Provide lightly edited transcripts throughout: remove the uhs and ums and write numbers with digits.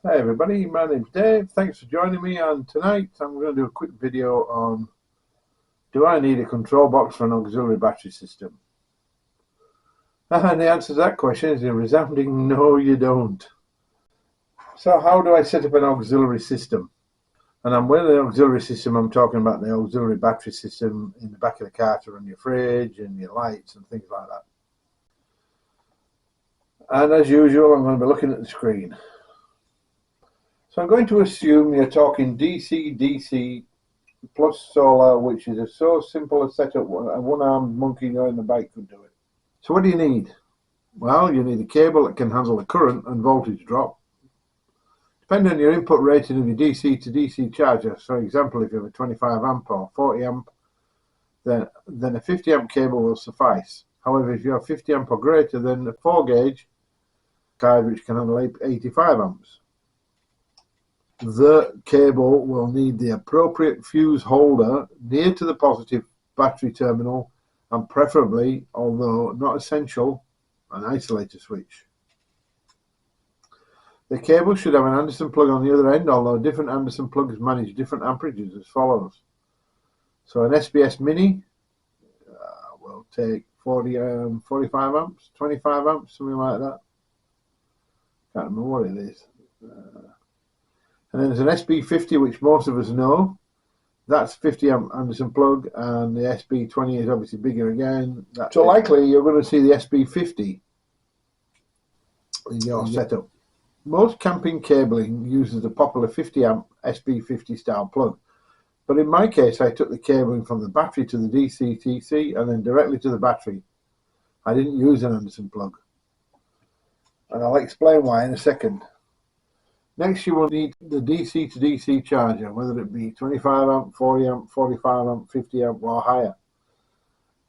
Hi everybody, my name's Dave. Thanks for joining me, and tonight I'm going to do a quick video on do I need a control box for an auxiliary battery system? And the answer to that question is a resounding no, you don't. So how do I set up an auxiliary system? And with the auxiliary system, I'm talking about the auxiliary battery system in the back of the car to run your fridge and your lights and things like that. And as usual, I'm going to be looking at the screen. So I'm going to assume you're talking DC-DC plus solar, which is so simple a setup a one-armed monkey on the bike could do it. So what do you need? Well, you need a cable that can handle the current and voltage drop. Depending on your input rating of your DC to DC charger, for example, if you have a 25 amp or 40 amp, then a 50 amp cable will suffice. However, if you have 50 amp or greater, then a 4 gauge card which can handle 85 amps. The cable will need the appropriate fuse holder near to the positive battery terminal, and preferably, although not essential, an isolator switch. The cable should have an Anderson plug on the other end, although different Anderson plugs manage different amperages as follows. So an SBS Mini will take 45 amps, 25 amps, something like that. Can't remember what it is. And then there's an SB50, which most of us know. That's 50 amp Anderson plug, and the SB20 is obviously bigger again. So likely you're going to see the SB50 in your setup. Most camping cabling uses a popular 50 amp SB50 style plug, but in my case I took the cabling from the battery to the DC-DC and then directly to the battery. I didn't use an Anderson plug, and I'll explain why in a second. Next, you will need the DC to DC charger, whether it be 25 amp, 40 amp, 45 amp, 50 amp or higher.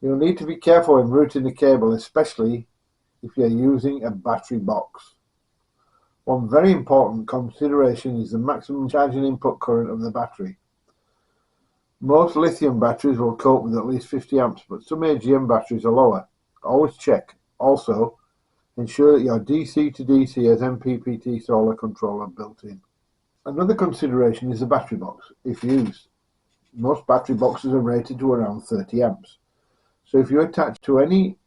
You'll need to be careful when routing the cable, especially if you're using a battery box. One very important consideration is the maximum charging input current of the battery. Most lithium batteries will cope with at least 50 amps, but some AGM batteries are lower. Always check. Also, ensure that your DC to DC has MPPT solar controller built in. Another consideration is the battery box, if used. Most battery boxes are rated to around 30 amps. So if you attach to any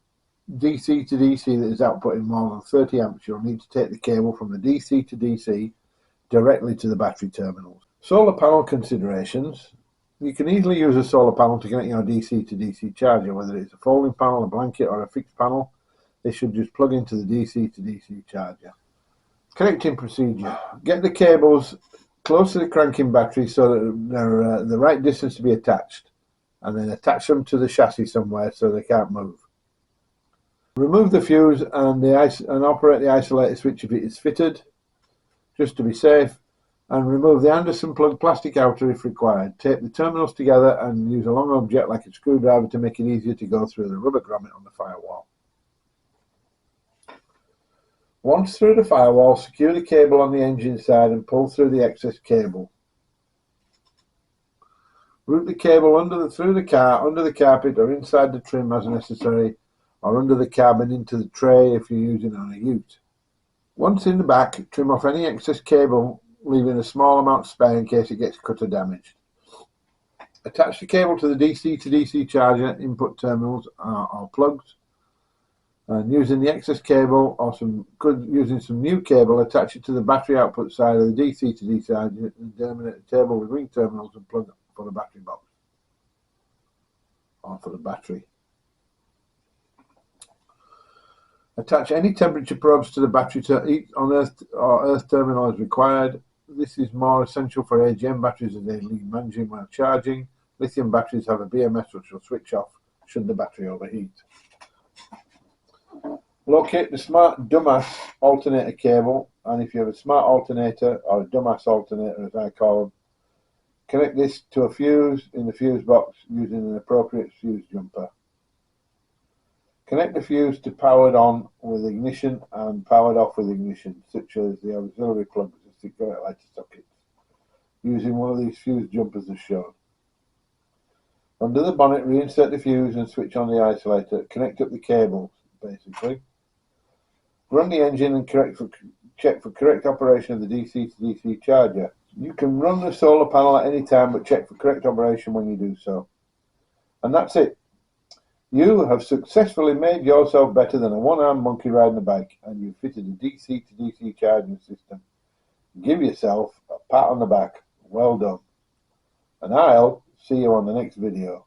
DC to DC that is outputting more than 30 amps, you'll need to take the cable from the DC to DC directly to the battery terminals. Solar panel considerations. You can easily use a solar panel to connect your DC to DC charger, whether it's a folding panel, a blanket or a fixed panel. They should just plug into the DC to DC charger. Connecting procedure. Get the cables close to the cranking battery so that they're the right distance to be attached, and then attach them to the chassis somewhere so they can't move. Remove the fuse and operate the isolator switch if it is fitted, just to be safe, and remove the Anderson plug plastic outer if required. Tape the terminals together and use a long object like a screwdriver to make it easier to go through the rubber grommet on the firewall. Once through the firewall, secure the cable on the engine side and pull through the excess cable. Route the cable through the car, under the carpet or inside the trim as necessary, or under the cabin into the tray if you're using it on a ute. Once in the back, trim off any excess cable, leaving a small amount spare in case it gets cut or damaged. Attach the cable to the DC to DC charger input terminals or plugs. And using the excess cable or using some new cable, attach it to the battery output side of the DC to DC charger and terminate the table with ring terminals and plug for the battery box or for the battery. Attach any temperature probes to the battery on earth terminal as required. This is more essential for AGM batteries as they need managing while charging. Lithium batteries have a BMS which will switch off should the battery overheat. Locate the smart dumbass alternator cable, and if you have a smart alternator or a dumbass alternator as I call them, connect this to a fuse in the fuse box using an appropriate fuse jumper. Connect the fuse to powered on with ignition and powered off with ignition, such as the auxiliary plugs and cigarette lighter sockets, using one of these fuse jumpers as shown. Under the bonnet, reinsert the fuse and switch on the isolator. Connect up the cables, basically. Run the engine and check for correct operation of the DC to DC charger. You can run the solar panel at any time, but check for correct operation when you do so. And that's it. You have successfully made yourself better than a one-armed monkey riding a bike, and you've fitted a DC to DC charging system. Give yourself a pat on the back. Well done. And I'll see you on the next video.